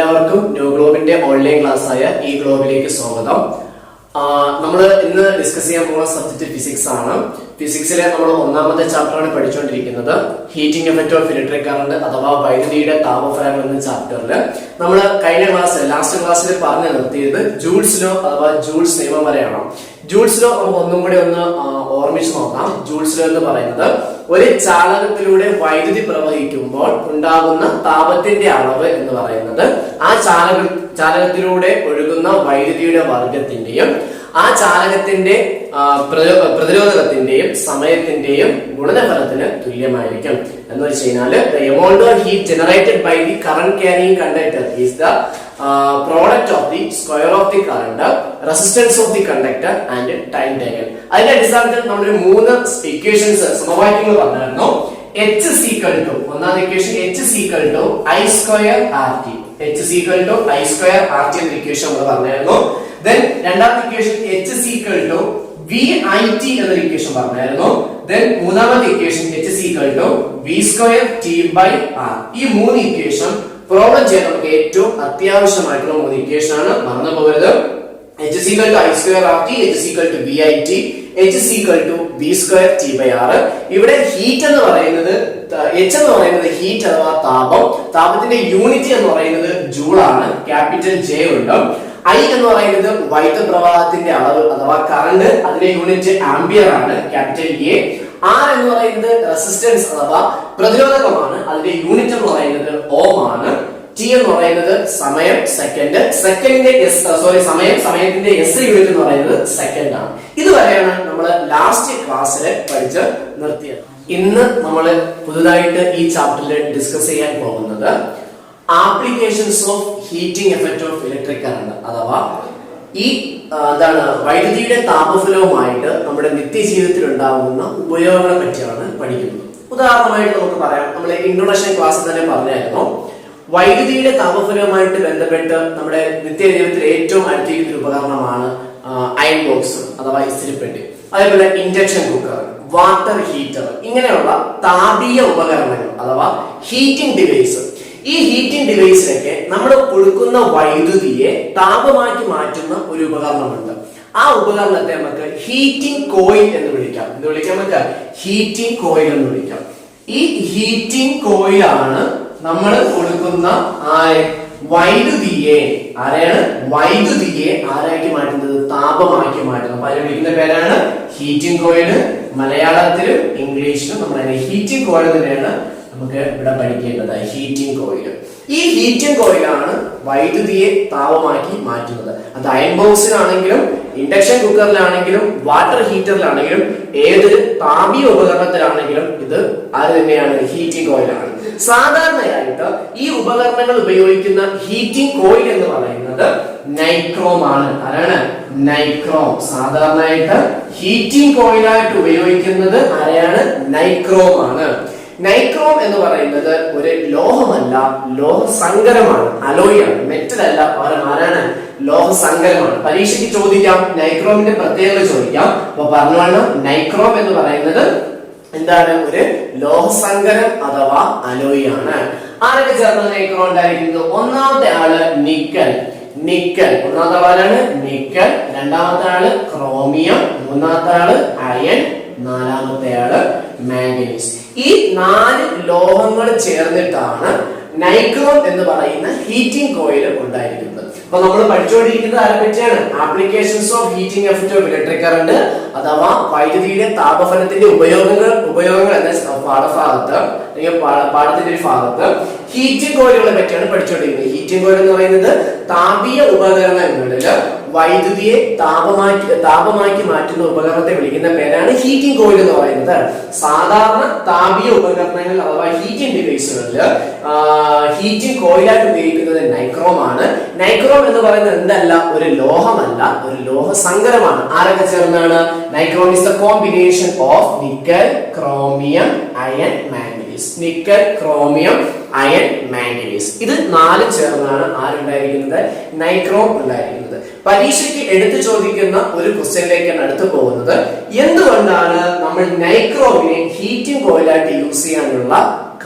എല്ലാവർക്കും new ഗ്ലോബിന്റെ online class ആയ ഈ ഗ്ലോബിലേക്ക് സ്വാഗതം. നമ്മൾ ഇന്ന് ഡിസ്കസ് ചെയ്യാൻ പോകുന്ന സബ്ജക്ട് ഫിസിക്സ് ആണ്. ഫിസിക്സിലെ നമ്മൾ ഒന്നാമത്തെ ചാപ്റ്ററാണ് പഠിച്ചുകൊണ്ടിരിക്കുന്നത്. Heating effect of electric current അഥവാ വൈദ്യുതിയുടെ താപഫലങ്ങൾ എന്ന ചാപ്റ്ററിൽ നമ്മൾ കഴിഞ്ഞ ലാസ്റ്റ് ക്ലാസ്സിൽ പറഞ്ഞു നിർത്തിയത് ജൂൾസ് ലോ അഥവാ ജൂൾസ് നിയമം വരെയാണ്. ജൂൾസ് ലോ നമുക്ക് ഒന്നും കൂടി ഒന്ന് ഓർമ്മിച്ച് നോക്കാം. ജൂൾസ് ലോ എന്ന് പറയുന്നത് ഒരു ചാലകത്തിലൂടെ വൈദ്യുതി പ്രവഹിക്കുമ്പോൾ ഉണ്ടാകുന്ന താപത്തിന്റെ അളവ് എന്ന് പറയുന്നത് ആ ചാലകത്തിലൂടെ ഒഴുകുന്ന വൈദ്യുതിയുടെ വർഗത്തിന്റെയും ആ ചാലകത്തിന്റെ പ്രതിരോധകത്തിന്റെയും സമയത്തിന്റെയും ഗുണനഫലത്തിന് തുല്യമായിരിക്കും. എന്ന് വെച്ച് കഴിഞ്ഞാൽ the amount of heat generated by the current carrying conductor is the product of the square of the current, resistance of the conductor and time taken. അതിന്റെ അടിസ്ഥാനത്തിൽ നമ്മൾ മൂന്ന് ഇക്വേഷൻസ് സമവാക്യങ്ങൾ പറഞ്ഞിരുന്നു. H is equal to ഒന്നാമത്തെ equation H is equal to I square RT. H is equal to I square RT എന്ന equation നമ്മൾ പറഞ്ഞിരുന്നു. Then രണ്ടാമത്തെ equation H is equal to VIT എന്ന ഇക്വേഷൻ പറഞ്ഞായിരുന്നു. Then മൂന്നാമത്തെ equation H is equal to V square T by R. ഈ മൂന്ന് equation problem ചെയ്യാൻ നമുക്ക് ഏറ്റവും അത്യാവശ്യമായിട്ടുള്ള മൂന്ന് ഇക്വേഷൻ ആണ്. മറന്നു പോകരുത്. H is equal to I square RT, H is equal to VIT, H is equal to V square T by R. ഇവിടെ ഹീറ്റ് എന്ന് പറയുന്നത് H എന്ന് പറയുന്നത് ഹീറ്റ് അഥവാ താപം. താപത്തിന്റെ യൂണിറ്റ് എന്ന് പറയുന്നത് ജൂൾ ആണ്. ക്യാപിറ്റൽ J ഉണ്ട്. I എന്ന് പറയുന്നത് വൈദ്യുത പ്രവാഹത്തിന്റെ അളവ് അഥവാ കറണ്ട്, അതിന്റെ യൂണിറ്റ് ആംപിയർ ആണ്. Capital A. R എന്ന് പറയുന്നത് റെസിസ്റ്റൻസ് അഥവാ പ്രതിരോധകമാണ്. അതിന്റെ യൂണിറ്റ് എന്ന് പറയുന്നത് ഓം ആണ്. T എന്ന് പറയുന്നത് സമയം, സെക്കൻഡ്. സമയത്തിന്റെ S യൂണിറ്റ് എന്ന് പറയുന്നത് സെക്കൻഡ് ആണ്. ഇതുവരെയാണ് നമ്മൾ ലാസ്റ്റ് ക്ലാസ്സിൽ പഠിച്ച് നിർത്തിയത്. ഇന്ന് നമ്മൾ പുതുതായിട്ട് ഈ ചാപ്റ്ററിൽ ഡിസ്കസ് ചെയ്യാൻ പോകുന്നത് applications of heating effect of electric current അഥവാ ഈ വൈദ്യുതിയുടെ താപഫലവുമായിട്ട് നമ്മുടെ നിത്യജീവിതത്തിൽ ഉണ്ടാകുന്ന ഉപയോഗങ്ങളെ പറ്റിയാണ് പഠിക്കുന്നത്. ഉദാഹരണമായിട്ട് നമുക്ക് പറയാം, നമ്മൾ ഇൻട്രൊഡക്ഷൻ ക്ലാസ്സിൽ തന്നെ പറഞ്ഞായിരുന്നു, വൈദ്യുതിയുടെ താപഫലവുമായിട്ട് ബന്ധപ്പെട്ട് നമ്മുടെ നിത്യജീവിതത്തിൽ ഏറ്റവും അടുത്തിരിക്കുന്ന ഒരു ഉപകരണമാണ് അയൺ ബോക്സ് അഥവാ ഇസ്തിരിപ്പെട്ടി. അതേപോലെ ഇൻഡക്ഷൻ കുക്കർ, വാട്ടർ ഹീറ്റർ, ഇങ്ങനെയുള്ള താപീയ ഉപകരണങ്ങൾ അഥവാ ഹീറ്റിംഗ് ഡിവൈസ്. ഈ ഹീറ്റിംഗ് ഡിവൈസിലൊക്കെ നമ്മൾ കൊടുക്കുന്ന വൈദ്യുതിയെ താപമാക്കി മാറ്റുന്ന ഒരു ഉപകരണമുണ്ട്. ആ ഉപകരണത്തെ നമുക്ക് ഹീറ്റിംഗ് കോയിൽ എന്ന് വിളിക്കാം. എന്ത് വിളിക്കാം? നമുക്ക് ഹീറ്റിംഗ് കോയിൽ എന്ന് വിളിക്കാം. ഈ ഹീറ്റിംഗ് കോയിലാണ് നമ്മൾ കൊടുക്കുന്ന വൈദ്യുതിയെ ആരാക്കി മാറ്റുന്നത്? താപമാക്കി മാറ്റുന്നത്. അപ്പൊ അതിനെ വിളിക്കുന്ന പേരാണ് ഹീറ്റിംഗ് കോയിൽ. മലയാളത്തിലും ഇംഗ്ലീഷിലും നമ്മൾ അതിനെ ഹീറ്റിംഗ് കോയിൽ തന്നെയാണ് നമുക്ക് ഇവിടെ പഠിക്കേണ്ടത്. Heating coil. ഈ ഹീറ്റിംഗ് കോയിലാണ് വൈദ്യുതിയെ താപമാക്കി മാറ്റുന്നത്. അത് അയൺ ബോക്സിലാണെങ്കിലും ഇൻഡക്ഷൻ കുക്കറിലാണെങ്കിലും വാട്ടർ ഹീറ്ററിലാണെങ്കിലും ഏതൊരു താപീയ ഉപകരണത്തിലാണെങ്കിലും ഇത് അത് തന്നെയാണ്, ഹീറ്റിംഗ് കോയിലാണ്. സാധാരണയായിട്ട് ഈ ഉപകരണങ്ങൾ ഉപയോഗിക്കുന്ന ഹീറ്റിംഗ് കോയിൽ എന്ന് പറയുന്നത് നൈക്രോം ആണ്. ആരാണ്? നൈക്രോം. സാധാരണയായിട്ട് ഹീറ്റിംഗ് കോയിലായിട്ട് ഉപയോഗിക്കുന്നത് ആരെയാണ്? നൈക്രോം ആണ്. നൈക്രോം എന്ന് പറയുന്നത് ഒരു ലോഹമല്ല, ലോഹസങ്കരമാണ്. അലോയാണ്, മെറ്റൽ അല്ല. ആരാണ്? ലോഹസങ്കരമാണ്. പരീക്ഷയ്ക്ക് ചോദിക്കാം, നൈക്രോമിന്റെ പ്രത്യേകത ചോദിക്കാം. അപ്പൊ പറഞ്ഞു, നൈക്രോം എന്ന് പറയുന്നത് എന്താണ്? ഒരു ലോഹസങ്കരം അഥവാ അലോയാണ്. ആരൊക്കെ ചേർന്ന നൈക്രോം ഉണ്ടായിരിക്കുന്നത്? ഒന്നാമത്തെ ആള് നിക്കൽ. ഒന്നാമത്തെ ആളാണ് നിക്കൽ. രണ്ടാമത്തെ ആള് ക്രോമിയം. മൂന്നാമത്തെ ആള് അയൺ. നാലാമത്തെ ആള് മാംഗനീസ്. ഈ 4 ലോഹങ്ങൾ ചേർന്നിട്ടാണ് നൈക്രോം എന്ന് പറയുന്ന ഹീറ്റിംഗ് കോയിൽ ഉണ്ടായിരിക്കുന്നത്. അപ്പൊ നമ്മൾ പഠിച്ചുകൊണ്ടിരിക്കുന്നത് ആരെ പറ്റിയാണ്? Applications of heating effect of electric current അഥവാ വൈദ്യുതിയുടെ താപഫലത്തിന്റെ ഉപയോഗങ്ങൾ എന്ന പാഠഭാഗത്ത് അല്ലെങ്കിൽ പാഠത്തിന്റെ ഒരു ഭാഗത്ത് ഹീറ്റിംഗ് കോയിലുകളെ പറ്റിയാണ് പഠിച്ചുകൊണ്ടിരിക്കുന്നത്. ഹീറ്റിംഗ് കോയിൽ എന്ന് പറയുന്നത് താപീയ ഉപകരണങ്ങളിൽ വൈദ്യുതിയെ താപമാക്കി മാറ്റുന്ന ഉപകരണത്തെ വിളിക്കുന്ന പേരാണ് ഹീറ്റിംഗ് കോയിൽ എന്ന് പറയുന്നത്. സാധാരണ താപീയ ഉപകരണങ്ങൾ അഥവാ ഹീറ്റിംഗ് ഡിവൈസുകളിൽ ഹീറ്റിംഗ് കോയിലായിട്ട് ഉപയോഗിക്കുന്നത് നൈക്രോം ആണ്. നൈക്രോം എന്ന് പറയുന്നത് എന്തല്ല? ഒരു ലോഹമല്ല, ഒരു ലോഹസങ്കരമാണ്. ആരൊക്കെ ചേർന്നാണ്? Nichrome is the combination of nickel, chromium, iron, manganese. Nickel, chromium, iron, manganese. ഇത് 4 ചേർന്നാണ് ആരുണ്ടായിരിക്കുന്നത്? നൈക്രോം ഉണ്ടായിരിക്കുന്നത്. പരീക്ഷയ്ക്ക് എടുത്തു ചോദിക്കുന്ന ഒരു ക്വസ്റ്റ്യനിലേക്കാണ് അടുത്ത് പോകുന്നത്. എന്തുകൊണ്ടാണ് നമ്മൾ നൈക്രോമിനെ ഹീറ്റിംഗ് കോയിലായിട്ട് യൂസ് ചെയ്യാനുള്ള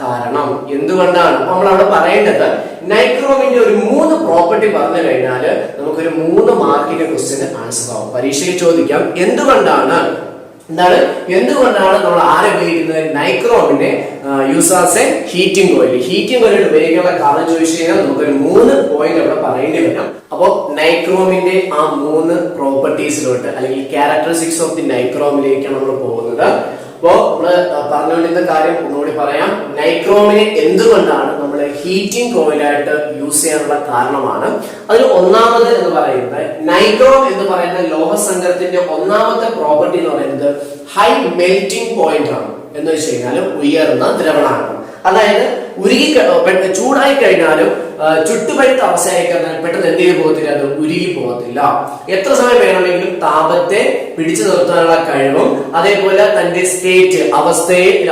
കാരണം. എന്തുകൊണ്ടാണ് നമ്മൾ അവിടെ പറയേണ്ടത്? നൈക്രോമിന്റെ ഒരു 3 പ്രോപ്പർട്ടി പറഞ്ഞു കഴിഞ്ഞാൽ നമുക്കൊരു 3 മാർക്കിന്റെ ക്വസ്റ്റ്യന് ആൻസർ ആവും. പരീക്ഷയിൽ ചോദിക്കാം എന്തുകൊണ്ടാണ് നമ്മൾ ആരെ ഉപയോഗിക്കുന്നത്? നൈക്രോമിനെ use as a heating coil. Heating coil ഉപയോഗിക്കാനുള്ള കാരണം ചോദിച്ചു കഴിഞ്ഞാൽ നമുക്കൊരു 3 പോയിന്റ് അവിടെ പറയേണ്ടി വരും. അപ്പോൾ നൈക്രോമിന്റെ ആ 3 പ്രോപ്പർട്ടീസിലോട്ട് അല്ലെങ്കിൽ ക്യാരക്ടറിസ്റ്റിക്സ് ഓഫ് ദി നൈക്രോമിലേക്കാണ് നമ്മൾ പോകുന്നത്. അപ്പോ നമ്മള് പറഞ്ഞുകൊണ്ടിരുന്ന കാര്യം ഒന്നുകൂടി പറയാം. നൈക്രോമിനെ എന്തുകൊണ്ടാണ് നമ്മൾ ഹീറ്റിംഗ് കോയിലായിട്ട് യൂസ് ചെയ്യാനുള്ള കാരണമാണ്. അതിൽ ഒന്നാമത് എന്ന് പറയുന്നത്, നൈക്രോം എന്ന് പറയുന്ന ലോഹസങ്കരത്തിന്റെ ഒന്നാമത്തെ പ്രോപ്പർട്ടി എന്ന് പറയുന്നത് ഹൈ മെൽറ്റിംഗ് പോയിന്റ് ആണ്. എന്ന് വെച്ച് കഴിഞ്ഞാൽ ഉയർന്ന ദ്രവണാങ്കം. അതായത് ചൂടായി കഴിഞ്ഞാലും ചുട്ടുപഴുത്ത അവസ്ഥയായി കഴിഞ്ഞാൽ പെട്ടെന്ന് എന്ത് ചെയ്ത് പോകത്തില്ല, അത് ഉരുകി പോകത്തില്ല. എത്ര സമയം വേണമെങ്കിലും താപത്തെ പിടിച്ചു നിർത്താനുള്ള കഴിവും അതേപോലെ തന്റെ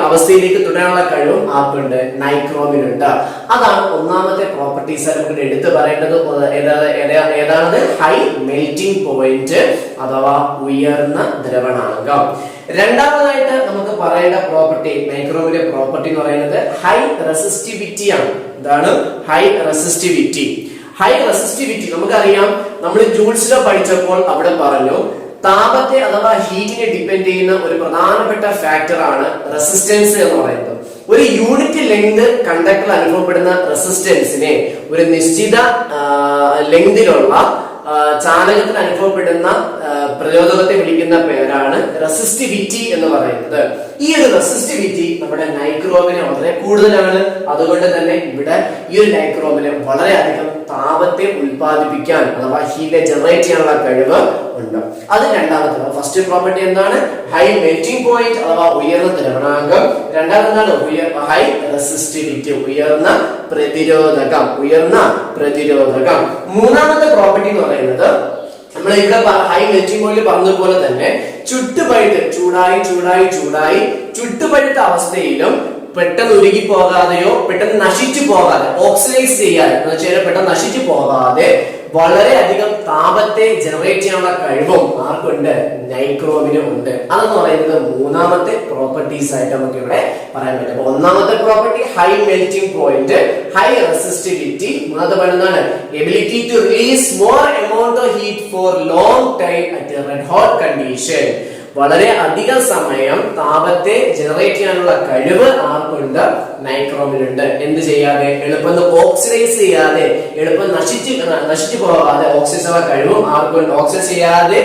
അവസ്ഥയിലേക്ക് തുടരാനുള്ള കഴിവും ആർക്കുണ്ട്? നൈക്രോമിനുണ്ട്. അതാണ് ഒന്നാമത്തെ പ്രോപ്പർട്ടീസ് നമുക്ക് എടുത്തു പറയേണ്ടത്. ഏതാണത്? ഹൈ മെൽറ്റിംഗ് പോയിന്റ് അഥവാ ഉയർന്ന ദ്രവണാങ്കം. രണ്ടാമതായിട്ട് നമുക്ക് പറയേണ്ട പ്രോപ്പർട്ടി, നൈക്രോമിന്റെ പ്രോപ്പർട്ടി എന്ന് പറയുന്നത് ഹൈ റെസിസ്റ്റിവിറ്റി ആണ്. ഇതാണ് ഹൈ റെസിസ്റ്റിവിറ്റി. നമുക്കറിയാം, നമ്മൾ ജൂൾസിലോ പഠിച്ചപ്പോൾ അവിടെ പറഞ്ഞു താപത്തെ അഥവാ ഹീറ്റിനെ ഡിപെൻഡ് ചെയ്യുന്ന ഒരു പ്രധാനപ്പെട്ട ഫാക്ടർ ആണ് റെസിസ്റ്റൻസ് എന്ന് പറയുന്നത്. ഒരു യൂണിറ്റ് ലെങ്ത് കണ്ടക്ടറിൽ അനുഭവപ്പെടുന്ന റെസിസ്റ്റൻസിനെ ഒരു നിശ്ചിത ലെങ്തിലുള്ള ചാലകത്തിൽ അനുഭവപ്പെടുന്ന പ്രതിരോധത്തെ വിളിക്കുന്ന പേരാണ് റെസിസ്റ്റിവിറ്റി എന്ന് പറയുന്നത്. ഈ ഒരു റെസിസ്റ്റിവിറ്റി നമ്മുടെ നൈക്രോമിന് വളരെ കൂടുതലാണ്. അതുകൊണ്ട് തന്നെ ഇവിടെ ഈ ഒരു നൈക്രോമിന് വളരെയധികം താപത്തെ ഉൽപ്പാദിപ്പിക്കാൻ അഥവാ ഹീറ്റ് ജനറേറ്റ് ചെയ്യാനുള്ള കഴിവ് ഉണ്ട്. അത് രണ്ടാമത്തെ. ഫസ്റ്റ് പ്രോപ്പർട്ടി എന്താണ്? ഹൈ മെൽറ്റിംഗ് പോയിന്റ് അഥവാ ഉയർന്ന ദ്രവണാങ്കം. രണ്ടാമതാണ് ഹൈ റെസിസ്റ്റിവിറ്റി, ഉയർന്ന പ്രതിരോധകം. മൂന്നാമത്തെ പ്രോപ്പർട്ടി എന്ന് പറയുന്നത് നമ്മൾ ഇവിടെ ഹൈ മെൽറ്റിംഗ് പോയിന്റ് പറഞ്ഞതുപോലെ തന്നെ ചുട്ടുപഴുത്ത അവസ്ഥയിലും പെട്ടെന്ന് ഉരുകി പോകാതെയോ പെട്ടെന്ന് നശിച്ചു പോകാതെ, ഓക്സിഡൈസ് ചെയ്യാതെ എന്ന് വെച്ചാൽ പെട്ടെന്ന് നശിച്ചു പോകാതെ വളരെയധികം താപത്തെ ജനറേറ്റ് ചെയ്യാനുള്ള കഴിവും ആർക്കുണ്ട്? നൈക്രോമിന് ഉണ്ട്. അതെന്ന് പറയുന്നത് മൂന്നാമത്തെ പ്രോപ്പർട്ടീസ് ആയിട്ട് നമുക്ക് ഇവിടെ പറയാൻ പറ്റും. അപ്പൊ ഒന്നാമത്തെ property high melting point, high resistivity. മൂന്നാമത്തെ പറയുന്നതാണ് ability to release more amount of heat for long time at red hot condition. വളരെ അധികം സമയം താപത്തെ ജനറേറ്റ് ചെയ്യാനുള്ള കഴിവ് ആർക്കുണ്ട്? നൈക്രോമിനുണ്ട്. എന്ത് ചെയ്യാതെ? എളുപ്പം ഓക്സിഡൈസ് ചെയ്യാതെ, എളുപ്പം നശിച്ചു പോകാതെ ഓക്സിഡൈസ് ചെയ്യാനുള്ള കഴിവും ആർക്കുണ്ട്? ഓക്സിഡൈസ് ചെയ്യാതെ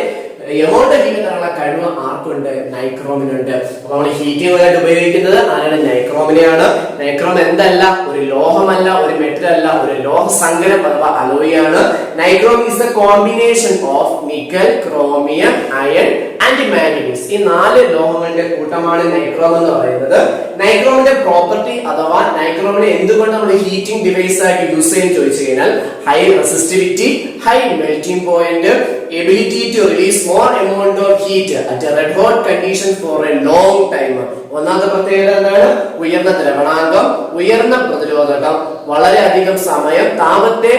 എമൗണ്ട് ഹീറ്റ് തരാനുള്ള കഴിവ് ആർക്കുണ്ട്? നൈക്രോമിനുണ്ട്. അപ്പൊ നമ്മൾ ഹീറ്റിംഗ് ആയിട്ട് ഉപയോഗിക്കുന്നത് ആരാണ്? നൈക്രോമിനെയാണ്. നൈക്രോം എന്തല്ല? ഒരു ലോഹമല്ല, ഒരു മെറ്റൽ അല്ല, ഒരു ലോഹ സങ്കരം അഥവാ അലോയ് ആണ്. Nichrome is the combination of nickel, chromium, iron and manganese. ഈ 4 ലോഹങ്ങളുടെ കൂട്ടമാണ് നൈക്രോം എന്ന് പറയുന്നത്. നൈക്രോമിന്റെ പ്രോപ്പർട്ടി അഥവാ നൈക്രോമിനെ എന്തുകൊണ്ട് നമ്മൾ ഹീറ്റിംഗ് ഡിവൈസ് ആയിട്ട് യൂസ് ചെയ്യാൻ ചോദിച്ചു കഴിഞ്ഞാൽ high resistivity, high melting point, ability to release more amount of heat at a red hot condition for a long time. ഒന്നാമത്തെ പ്രത്യേകത എന്താണ്? ഉയർന്ന ദ്രവണാങ്കം, ഉയർന്ന പ്രതിരോധകം, വളരെയധികം സമയം താപത്തെ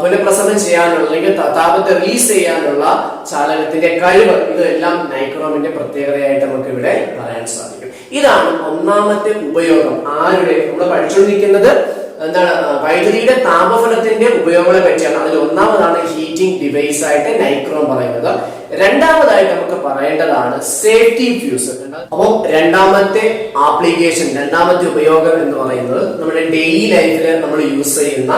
പുനഃപ്രസവം ചെയ്യാനുള്ള അല്ലെങ്കിൽ താപത്തെ റിലീസ് ചെയ്യാനുള്ള ചാലകത്തിന്റെ കഴിവ്. ഇതെല്ലാം നൈക്രോമിന്റെ പ്രത്യേകതയായിട്ട് നമുക്ക് ഇവിടെ പറയാൻ സാധിക്കും. ഇതാണ് ഒന്നാമത്തെ ഉപയോഗം. ആരുടെ? നമ്മൾ പഠിച്ചുകൊണ്ടിരിക്കുന്നത് എന്താണ്? വൈദ്യുതിയുടെ താപഫലത്തിന്റെ ഉപയോഗങ്ങളെ പറ്റിയാണ്. അതിൽ ഒന്നാമതാണ് ഹീറ്റിംഗ് ഡിവൈസ് ആയിട്ട് നൈക്രോം പറയുന്നത്. രണ്ടാമതായിട്ട് നമുക്ക് പറയേണ്ടതാണ് സേഫ്റ്റി ഫ്യൂസ്. അപ്പോൾ രണ്ടാമത്തെ ആപ്ലിക്കേഷൻ, രണ്ടാമത്തെ ഉപയോഗം എന്ന് പറയുന്നത് നമ്മുടെ ഡെയിലി ലൈഫിൽ നമ്മൾ യൂസ് ചെയ്യുന്ന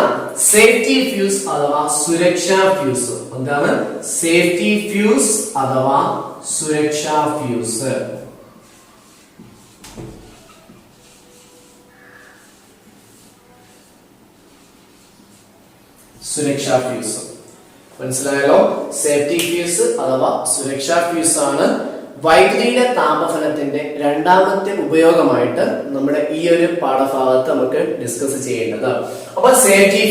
സേഫ്റ്റി ഫ്യൂസ് അഥവാ സുരക്ഷാ ഫ്യൂസ്. എന്താണ് സേഫ്റ്റി ഫ്യൂസ് അഥവാ സുരക്ഷാ ഫ്യൂസ്? സുരക്ഷാ ഫ്യൂസ് മനസ്സിലായല്ലോ. സേഫ്റ്റി ഫ്യൂസ് അഥവാ സുരക്ഷാ ഫ്യൂസ് ആണ് വൈദ്യുതിയുടെ താപഫലത്തിന്റെ രണ്ടാമത്തെ ഉപയോഗമായിട്ട് നമ്മുടെ ഈ ഒരു പാഠഭാഗത്ത് നമുക്ക് ഡിസ്കസ് ചെയ്യേണ്ടത്. അപ്പൊ സേഫ്റ്റി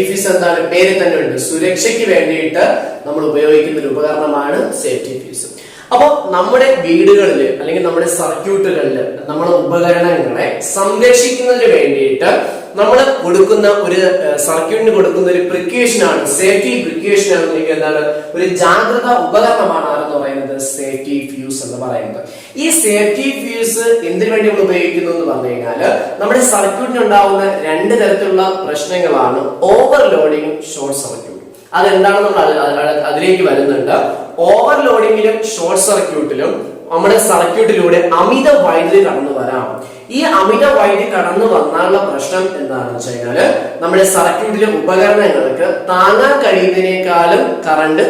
ഫ്യൂസ് എന്താണ്? പേര് തന്നെ ഉണ്ട്. സുരക്ഷയ്ക്ക് വേണ്ടിയിട്ട് നമ്മൾ ഉപയോഗിക്കുന്ന ഒരു ഉപകരണമാണ് സേഫ്റ്റി ഫ്യൂസ്. അപ്പൊ നമ്മുടെ വീടുകളിൽ അല്ലെങ്കിൽ നമ്മുടെ സർക്യൂട്ടുകളിൽ നമ്മുടെ ഉപകരണങ്ങളെ സംരക്ഷിക്കുന്നതിന് വേണ്ടിയിട്ട് നമ്മൾ കൊടുക്കുന്ന ഒരു സർക്യൂട്ടിന് കൊടുക്കുന്ന ഒരു പ്രിക്കോഷൻ ആണ്, സേഫ്റ്റി പ്രിക്കോഷൻ ആണ്, എന്താണ്? ഒരു ജാഗ്രത ഉപകരണമാണ് ആരെന്ന് പറയുന്നത് പറയുന്നത് സേഫ്റ്റി ഫ്യൂസ് എന്ന് പറയുന്നത്. ഈ സേഫ്റ്റി ഫ്യൂസ് എന്തിനു വേണ്ടി നമ്മൾ ഉപയോഗിക്കുന്നു എന്ന് പറഞ്ഞു കഴിഞ്ഞാൽ നമ്മുടെ സർക്യൂട്ടിന് ഉണ്ടാവുന്ന രണ്ട് തരത്തിലുള്ള പ്രശ്നങ്ങളാണ് ഓവർലോഡിങ്ങും ഷോർട്ട് സർക്യൂട്ടും. അതെന്താണെന്ന് നമ്മൾ അതിലേക്ക് വരുന്നുണ്ട്. ഓവർലോഡിങ്ങിലും ഷോർട്ട് സർക്യൂട്ടിലും നമ്മുടെ സർക്യൂട്ടിലൂടെ അമിത വൈദ്യുതി കടന്നു വരാം. ഈ അമിത വൈദ്യുതി കടന്നു വന്നാലുള്ള പ്രശ്നം എന്താണെന്ന് വെച്ച് കഴിഞ്ഞാല് നമ്മുടെ സർക്യൂട്ടിലെ ഉപകരണങ്ങൾക്ക് താങ്ങാൻ കഴിയുന്നതിനേക്കാളും കറണ്ട്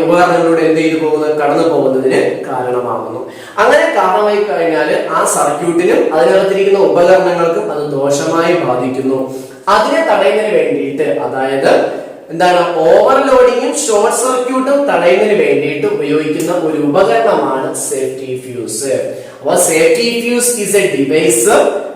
ഉപകരണങ്ങളിലൂടെ എന്ത് ചെയ്തു പോകുന്നത് കടന്നു പോകുന്നതിന് കാരണമാകുന്നു. അങ്ങനെ കാരണമായി കഴിഞ്ഞാൽ ആ സർക്യൂട്ടിനും അതിനകത്തിരിക്കുന്ന ഉപകരണങ്ങൾക്കും അത് ദോഷമായി ബാധിക്കുന്നു. അതിനെ തടയുന്നതിന് വേണ്ടിയിട്ട്, അതായത് എന്താണ്, ഓവർലോഡിങ്ങും ഷോർട്ട് സർക്യൂട്ടും തടയുന്നതിന് വേണ്ടിയിട്ട് ഉപയോഗിക്കുന്ന ഒരു ഉപകരണമാണ് സേഫ്റ്റി ഫ്യൂസ്. അപ്പോൾ safety fuse is A device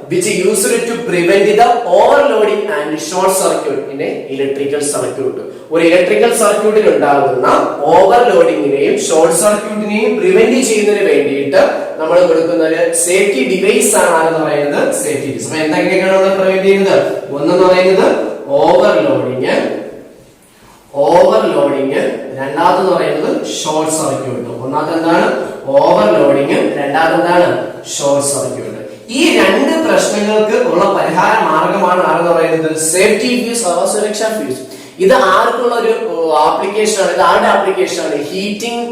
which is used to prevent the overloading and short circuit in a electrical circuit. ഒരു ഇലക്ട്രിക്കൽ സർക്യൂട്ടിൽ ഉണ്ടാകുന്ന ഓവർലോഡിങ്ങിനെയും ഷോർട്ട് സർക്യൂട്ടിനെയും പ്രിവെന്റ് ചെയ്യുന്നതിന് വേണ്ടിയിട്ട് നമ്മൾ കൊടുക്കുന്ന ഒരു സേഫ്റ്റി ഡിവൈസ് ആണ് ആരെന്ന് പറയുന്നത് സേഫ്റ്റി ഡിവൈസ്. അപ്പൊ എന്തൊക്കെയാണ് നമ്മൾ പ്രിവെന്റ് ചെയ്യുന്നത്? ഒന്നെന്ന് പറയുന്നത് ഓവർലോഡിങ്, രണ്ടാമതെന്ന് പറയുന്നത് ഷോർട്ട് സർക്യൂട്ട്. ഒന്നാമത്തെ എന്താണ്? ഓവർലോഡിങ്, രണ്ടാമത്തെ എന്താണ്? Short circuit. ഈ രണ്ട് പ്രശ്നങ്ങൾക്ക് ഉള്ള പരിഹാര മാർഗമാണ് ആരെന്ന് പറയുന്നത് സേഫ്റ്റി ഫ്യൂസ് അഥവാ സുരക്ഷാ ഫ്യൂസ്. ഇത് ആർക്കുള്ള ഒരു ആപ്ലിക്കേഷൻ ആണ്? ഇത് ആരുടെ ആപ്ലിക്കേഷൻ ആണ്? ഹീറ്റിംഗ്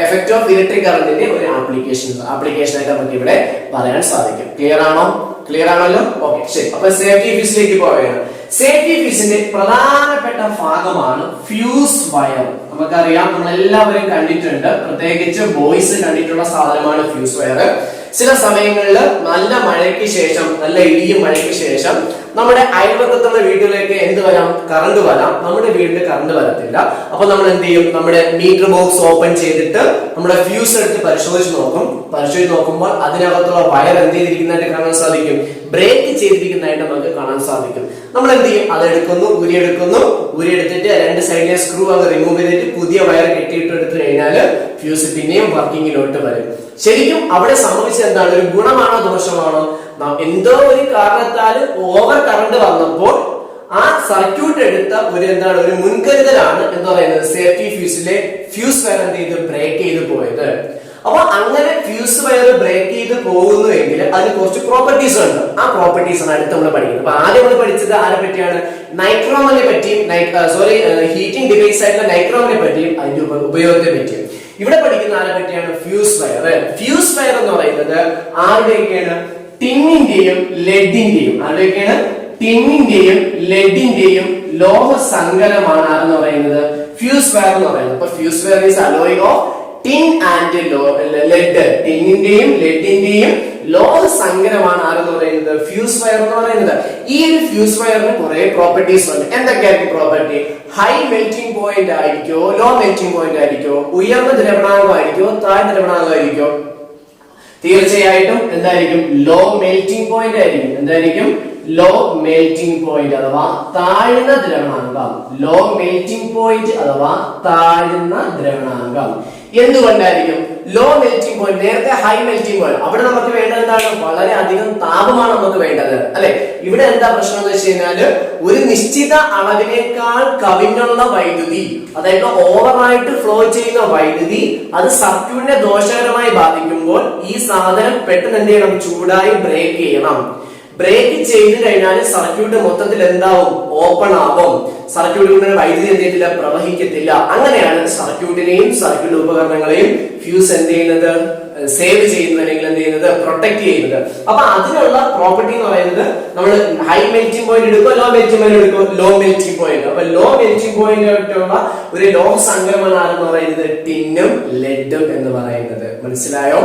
എഫക്ട് ഓഫ് ഇലക്ട്രിക് കറന്റിന്റെ ഒരു ആപ്ലിക്കേഷനായിട്ട് നമുക്ക് ഇവിടെ പറയാൻ സാധിക്കും. ക്ലിയർ ആണല്ലോ? ഓക്കെ, ശരി. അപ്പൊ സേഫ്റ്റി ഫ്യൂസിലേക്ക് പോവുകയാണ്. സേഫ്റ്റി ഫ്യൂസിന്റെ പ്രധാനപ്പെട്ട ഭാഗമാണ് ഫ്യൂസ് വയർ. നമുക്കറിയാം, നമ്മൾ എല്ലാവരും കണ്ടിട്ടുണ്ട്, പ്രത്യേകിച്ച് ബോയ്സ് കണ്ടിട്ടുള്ള സാധനമാണ് ഫ്യൂസ് വയർ. ചില സമയങ്ങളിൽ നല്ല മഴയ്ക്ക് ശേഷം, നല്ല ഇടിയും മഴയ്ക്ക് ശേഷം നമ്മുടെ അയൽപക്കത്തുള്ള വീട്ടിലേക്ക് എന്ത് വരാം? കറണ്ട് വരാം. നമ്മുടെ വീട്ടിൽ കറണ്ട് വരത്തില്ല. അപ്പൊ നമ്മൾ എന്ത് ചെയ്യും? നമ്മുടെ മീറ്റർ ബോക്സ് ഓപ്പൺ ചെയ്തിട്ട് നമ്മുടെ ഫ്യൂസ് എടുത്ത് പരിശോധിച്ച് നോക്കുമ്പോൾ അതിനകത്തുള്ള വയർ എന്ത് ചെയ്തിരിക്കുന്നതായിട്ട് കാണാൻ സാധിക്കും? ബ്രേക്ക് ചെയ്തിരിക്കുന്നതായിട്ട് നമുക്ക് കാണാൻ സാധിക്കും. നമ്മൾ എന്ത് ചെയ്യും? അതെടുക്കുന്നു, ഊരിയെടുത്തിട്ട് രണ്ട് സൈഡിലെ സ്ക്രൂ അങ്ങ് റിമൂവ് ചെയ്തിട്ട് പുതിയ വയർ കെട്ടിയിട്ട് എടുത്തു കഴിഞ്ഞാൽ ഫ്യൂസ് പിന്നെയും വർക്കിങ്ങിലോട്ട് വരും. ശരിക്കും അവിടെ സംഭവിച്ചത് എന്താണ്? ഒരു ഗുണമാണോ ദോഷമാണോ? എന്തോ ഒരു കാരണത്താൽ ഓവർ കറണ്ട് വന്നപ്പോൾ ആ സർക്യൂട്ട് എടുത്ത ഒരു മുൻകരുതലാണ് എന്ന് പറയുന്നത് സേഫ്റ്റി ഫ്യൂസിലെ ഫ്യൂസ് വയർ എന്ത് ചെയ്ത് ബ്രേക്ക് ചെയ്ത് പോയത്. അപ്പൊ അങ്ങനെ ഫ്യൂസ് വയർ ബ്രേക്ക് ചെയ്ത് പോകുന്നു എങ്കിൽ അതിന് കുറച്ച് പ്രോപ്പർട്ടീസ് ഉണ്ട്. ആ പ്രോപ്പർട്ടീസ് ആണ് അടുത്ത് നമ്മൾ പഠിക്കുന്നത്. അപ്പൊ ആദ്യം നമ്മൾ പഠിച്ചത് ആരെ പറ്റിയാണ്? നൈക്രോമിനെ പറ്റിയും, ഹീറ്റിംഗ് ഡിവൈസ് ആയിട്ടുള്ള നൈക്രോമിനെ പറ്റിയും അതിന്റെ ഉപയോഗത്തെ പറ്റിയും. ഇവിടെ പഠിക്കുന്ന ആരെ പറ്റിയാണ്? Fuse wire. ഫ്യൂസ് വയർ എന്ന് പറയുന്നത് ആരുടെയൊക്കെയാണ്? ടിന്നിന്റെയും ലെഡിന്റെയും. ആരുടെയൊക്കെയാണ്? ടിന്നിന്റെയും ലെഡിന്റെയും ലോഹ സങ്കരമാണ് ആരെന്ന് പറയുന്നത് ഫ്യൂസ് വയർ എന്ന് പറയുന്നത്. അപ്പൊ fuse wire is alloying of tin and lead. ടിന്നിന്റെയും ലെഡിന്റെയും ലോഹ സങ്കരമാണ് ആരെന്ന് പറയുന്നത് ഫ്യൂസ് വയർ എന്ന് പറയുന്നത്. ഈ ഒരു ഫ്യൂസ് വയറിന് കുറെ പ്രോപ്പർട്ടീസ് ഉണ്ട്. എന്തൊക്കെയായിരിക്കും പ്രോപ്പർട്ടി? ഹൈ മെൽറ്റിംഗ് പോയിന്റ് ആയിരിക്കോ, ലോ മെൽറ്റിംഗ് പോയിന്റ് ആയിരിക്കോ, ഉയർന്ന ദ്രവണാങ്കമായിരിക്കോ, താഴ്ന്ന ദ്രവണാങ്കമായിരിക്കോ? തീർച്ചയായിട്ടും എന്തായിരിക്കും? ലോ മെൽറ്റിംഗ് പോയിന്റ് ആയിരിക്കും. എന്തായിരിക്കും? ലോ മെൽറ്റിംഗ് പോയിന്റ് അഥവാ താഴ്ന്ന ദ്രവണാങ്കം. ലോ മെൽറ്റിംഗ് പോയിന്റ് അഥവാ താഴ്ന്ന ദ്രവണാങ്കം. എന്തുകൊണ്ടായിരിക്കും ലോ മെൽറ്റിംഗ് പോയിന്റ്? നേരത്തെ ഹൈ മെൽറ്റിംഗ് പോയിന്റ്. അവിടെ നമുക്ക് വേണ്ടത് എന്താണ്? വളരെ അധികം താപമാണ് നമുക്ക് വേണ്ടത്, അല്ലെ? ഇവിടെ എന്താ പ്രശ്നം എന്ന് വെച്ച് കഴിഞ്ഞാല് ഒരു നിശ്ചിത അളവിനേക്കാൾ കവിഞ്ഞുള്ള വൈദ്യുതി, അതായത് ഓവറായിട്ട് ഫ്ലോ ചെയ്യുന്ന വൈദ്യുതി, അത് സർക്യൂട്ടിനെ ദോഷകരമായി ബാധിക്കുമ്പോൾ ഈ സാധനം പെട്ടെന്ന് എന്ത് ചെയ്യണം? ചൂടായി ബ്രേക്ക് ചെയ്യണം. ബ്രേക്ക് ചെയ്ത് കഴിഞ്ഞാൽ സർക്യൂട്ട് മൊത്തത്തിൽ എന്താവും? ഓപ്പൺ ആവും. സർക്യൂട്ടിന്റെ വൈദ്യുതി എന്ത് ചെയ്തില്ല? പ്രവഹിക്കത്തില്ല. അങ്ങനെയാണ് സർക്യൂട്ടിനെയും സർക്യൂട്ട് ഉപകരണങ്ങളെയും ഫ്യൂസ് എന്ത് ചെയ്യുന്നത്? സേവ് ചെയ്യുന്നത്, അല്ലെങ്കിൽ എന്ത് ചെയ്യുന്നത്? പ്രൊട്ടക്ട് ചെയ്യുന്നത്. അപ്പൊ അതിനുള്ള പ്രോപ്പർട്ടി എന്ന് പറയുന്നത് നമ്മൾ ഹൈ മെൽറ്റിംഗ് പോയിന്റ് എടുക്കുക, ലോ മെൽറ്റിംഗ് പോയിന്റ് എടുക്കുക, ലോ മെൽറ്റിംഗ് പോയിന്റ്. അപ്പൊ ലോ മെൽറ്റിംഗ് പോയിന്റ് ആയിട്ടുള്ള ഒരു ലോഹ സംഗ്രഹമാണ് പറയുന്നത് ടിന്നും ലെഡും എന്ന് പറയുന്നത്. മനസ്സിലായോ?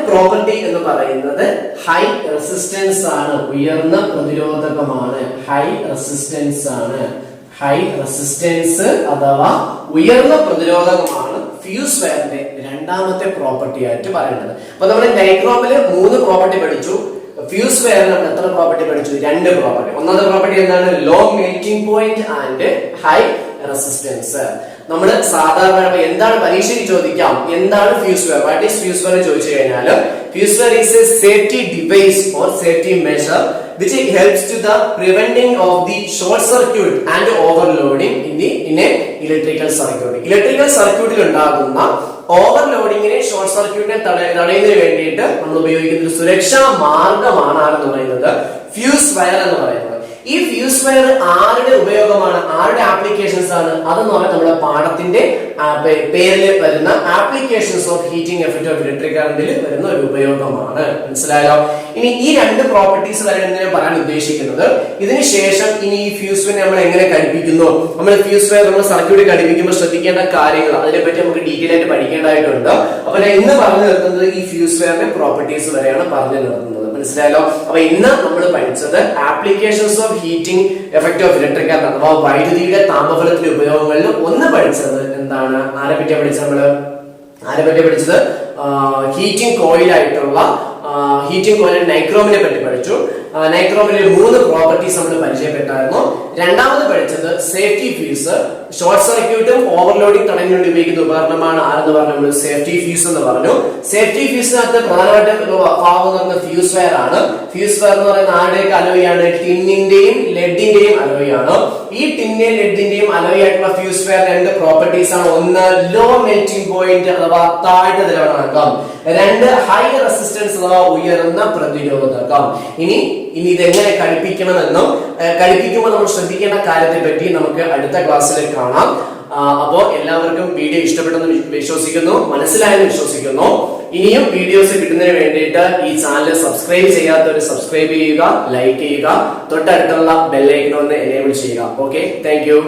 പ്രോപ്പർട്ടി എന്ന് പറയുന്നത് ഹൈ റെസിസ്റ്റൻസ് ആണ്, ഉയർന്ന പ്രതിരോധകമാണ്. ഹൈ റെസിസ്റ്റൻസ് ആണ്. ഹൈ റെസിസ്റ്റൻസ് അഥവാ ഉയർന്ന പ്രതിരോധകമാണ് ഫ്യൂസ് വയറിന്റെ രണ്ടാമത്തെ പ്രോപ്പർട്ടി ആയിട്ട് പറയുന്നത്. അപ്പൊ നമ്മൾ ഡയഗ്രാമില് 3 പ്രോപ്പർട്ടി പഠിച്ചു. ഫ്യൂസ് വയറിന് നമ്മൾ എത്ര പ്രോപ്പർട്ടി പഠിച്ചു? 2 പ്രോപ്പർട്ടി. ഒന്നാമത്തെ പ്രോപ്പർട്ടി എന്താണ്? Low melting point and high resistance. നമ്മൾ സാധാരണ എന്താണ് പരീക്ഷയ്ക്ക് ചോദിക്കാം, എന്താണ് fuse wire? What is fuse wire ചോദിച്ചു കഴിഞ്ഞാൽ fuse wire is a safety device or safety measure which helps to the preventing of the short circuit and overloading in a electrical circuit. Electrical circuit ഉണ്ടാകുന്ന ഓവർലോഡിങ്ങിനെ short സർക്യൂട്ടിനെ തടയുന്നതിന് വേണ്ടിയിട്ട് നമ്മൾ ഉപയോഗിക്കുന്ന ഒരു സുരക്ഷാ മാർഗമാണ് ആരെന്ന് പറയുന്നത് ഫ്യൂസ് വയർ എന്ന് പറയുന്നത്. ഈ ഫ്യൂസ് വയർ ആരുടെ ഉപയോഗമാണ്, ആരുടെ ആപ്ലിക്കേഷൻസ് ആണ് അതെന്ന് പറഞ്ഞാൽ നമ്മുടെ പാഠത്തിന്റെ പേരിൽ വരുന്ന applications of heating effect of electric കറന്റിൽ വരുന്ന ഒരു ഉപയോഗമാണ്. മനസ്സിലായോ? ഇനി ഈ രണ്ട് പ്രോപ്പർട്ടീസ് വരുന്നതിനെ പറയാൻ ഉദ്ദേശിക്കുന്നത് ഇതിന് ശേഷം ഇനി ഈ ഫ്യൂസ് വയർ നമ്മൾ എങ്ങനെ ഘടിപ്പിക്കുന്നു, നമ്മൾ ഫ്യൂസ് വയർ നമ്മൾ സർക്യൂട്ട് ഘടിപ്പിക്കുമ്പോൾ ശ്രദ്ധിക്കേണ്ട കാര്യങ്ങൾ അതിനെപ്പറ്റി നമുക്ക് ഡീറ്റെയിൽ ആയിട്ട് പഠിക്കേണ്ടതായിട്ടുണ്ട്. അപ്പൊ ഞാൻ ഇന്ന് പറഞ്ഞു നിർത്തുന്നത് ഈ ഫ്യൂസ് വയറിന്റെ പ്രോപ്പർട്ടീസ് വരെയാണ് പറഞ്ഞു നിർത്തുന്നത്. മനസ്സിലായല്ലോ? അപ്പൊ ഇന്ന് നമ്മൾ പഠിച്ചത് applications of heating effect of electric current അഥവാ വൈദ്യുതിയുടെ താപഫലത്തിന്റെ ഉപയോഗങ്ങളിൽ ഒന്ന് പഠിച്ചത് എന്താണ്, ആരെ പറ്റിയാ പഠിച്ചത് ഹീറ്റിംഗ് കോയിൽ ആയിട്ടുള്ള ഹീറ്റിംഗ് കോയിൽ നൈക്രോമിനെ പറ്റി പഠിച്ചു. നൈക്രോമിലെ 3 പ്രോപ്പർട്ടീസ് നമ്മൾ പരിചയപ്പെട്ടായിരുന്നു. രണ്ടാമത് പഠിച്ചത് സേഫ്റ്റി ഫ്യൂസ്, ഷോർട്ട് സർക്യൂട്ടും ഓവർലോഡിംഗ് തടയാൻ വേണ്ടി ഉപയോഗിക്കുന്ന ഉപകരണമാണ് ആരെന്ന് പറഞ്ഞു, നമ്മൾ സേഫ്റ്റി ഫ്യൂസ് എന്ന് പറഞ്ഞു. സേഫ്റ്റി ഫ്യൂസിനകത്ത് പ്രധാനമായിട്ടും ഭാഗം എന്ന് പറയുന്നത് ഫ്യൂസ് വയർ ആണ്. ഫ്യൂസ് വയർ എന്ന് പറയുന്ന ആരുടെയൊക്കെ അലോയാണ്, ടിന്നിന്റെയും ലെഡിന്റെയും അലോയാണ്. ഈ ടിന്റെയും ലെഡിന്റെയും അലോയ് ആയിട്ടുള്ള ഫ്യൂസ് വയർ 2 പ്രോപ്പർട്ടീസ് ആണ്. ഒന്ന് ലോ മെൽറ്റിംഗ് പോയിന്റ് അഥവാ താഴ്ന്ന നിലവാരം, 2 ഹൈ റെസിസ്റ്റൻസ് അഥവാ ഉയർന്ന പ്രതിരോധകം. ഇനി ഇതെങ്ങനെ ഘടിപ്പിക്കണമെന്നും ഘടിപ്പിക്കുമ്പോൾ നമ്മൾ ശ്രദ്ധിക്കേണ്ട കാര്യത്തെ പറ്റി നമുക്ക് അടുത്ത ക്ലാസ്സിൽ കാണാം. അപ്പോ എല്ലാവർക്കും വീഡിയോ ഇഷ്ടപ്പെട്ടെന്ന് വിശ്വസിക്കുന്നു, മനസ്സിലായെന്ന് വിശ്വസിക്കുന്നു. ഇനിയും വീഡിയോസ് കിട്ടുന്നതിന് വേണ്ടിയിട്ട് ഈ ചാനൽ സബ്സ്ക്രൈബ് ചെയ്യാത്തവർ സബ്സ്ക്രൈബ് ചെയ്യുക, ലൈക്ക് ചെയ്യുക, തൊട്ടടുത്തുള്ള ബെൽ ഐക്കൺ ഒന്ന് എനേബിൾ ചെയ്യുക. Okay, thank you.